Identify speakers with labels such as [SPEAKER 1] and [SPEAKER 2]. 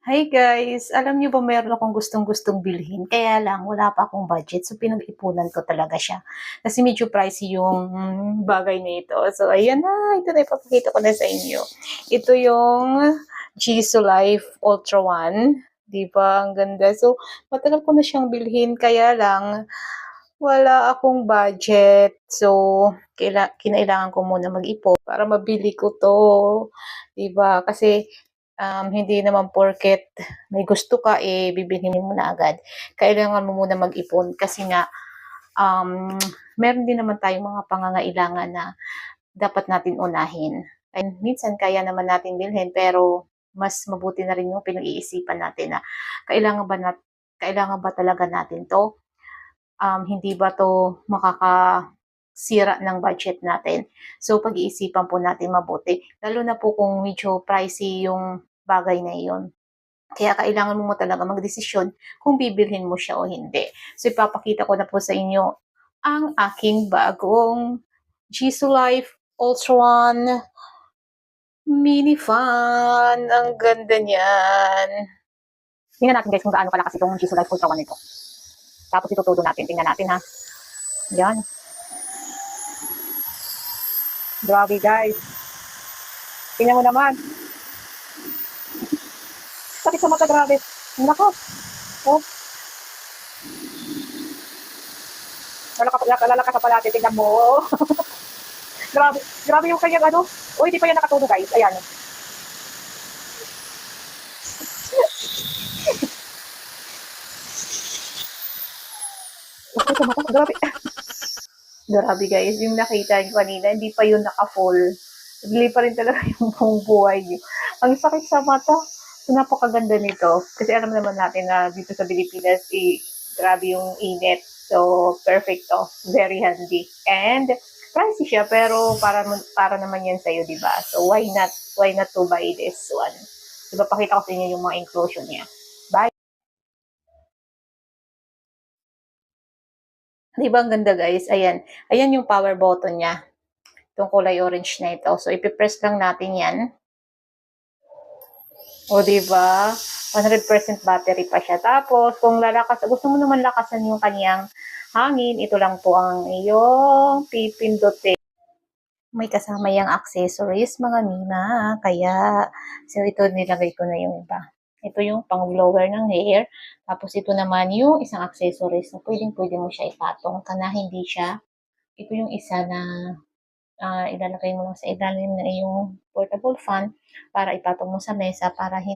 [SPEAKER 1] Hi guys! Alam niyo ba meron akong gustong-gustong bilhin, kaya lang wala pa akong budget, so pinag-ipunan ko talaga siya. Kasi medyo pricey yung bagay na ito. So ayan na, ito na ipapakita ko na sa inyo. Ito yung Jisoo Life Ultra One. 'Di ba? Ang ganda. So matagal ko na siyang bilhin, kaya lang wala akong budget. So kinailangan ko muna mag-ipon para mabili ko 'to. 'Di ba? Kasi hindi naman porket may gusto ka, eh, bibilhin mo na agad. Kailangan mo muna mag-ipon kasi nga, um, meron din naman tayong mga pangangailangan na dapat natin unahin. And minsan kaya naman natin bilhin pero mas mabuti na rin yung pinag-iisipan natin na kailangan ba nat kailangan ba talaga natin 'to? Hindi ba 'to makakasira ng budget natin? So pag-iisipan po natin mabuti, lalo na po kung medyo pricey yung bagay na iyon. Kaya kailangan mo talaga magdesisyon kung bibilhin mo siya o hindi. So ipapakita ko na po sa inyo ang aking bagong Jisoo Life Ultra One Mini Fan. Ang ganda niyan. Tingnan natin guys kung gaano kalakas itong Jisoo Life Ultra One nito. Tapos itutudo natin. Tingnan natin ha. Yan. Grabe guys. Tingnan mo naman. Sakit sa mata, grabe. Nako. Oh, lalaka ka pala. Tingnan mo. Grabe. Grabe yung kanyang ano. Uy, di pa yan nakatudo guys. Ayan. Sakit sa mata. Grabe. Grabe guys. Yung nakita nyo kanina, hindi pa yun naka-full. Nagli pa rin talaga yung buong buhay nyo. Ang sakit sa mata. So, napakaganda nito. Kasi alam naman natin na dito sa Pilipinas, grabe yung init. So, perfect to. Very handy. And, pricey siya, pero para naman yan sa'yo, di ba? So, why not? Why not to buy this one? Diba, pakita ko sa inyo yung mga inclusion niya. Bye! Di ba ang ganda guys? Ayan. Ayan yung power button niya. Itong kulay orange na ito. So, ipipress lang natin yan. O, di ba? 100% battery pa siya. Tapos, kung gusto mo naman lakasan yung kanyang hangin, ito lang po ang iyong pipindutin. May kasama yung accessories, mga mina. Kaya, so ito nilagay ko na yung iba. Ito yung pang-blower ng hair. Tapos, ito naman yung isang accessories na pwedeng-pwede mo siya ipatong kana hindi siya. Ito yung isa na ilalagay mo lang sa ilalim na yung portable fan para ipatong mo sa mesa para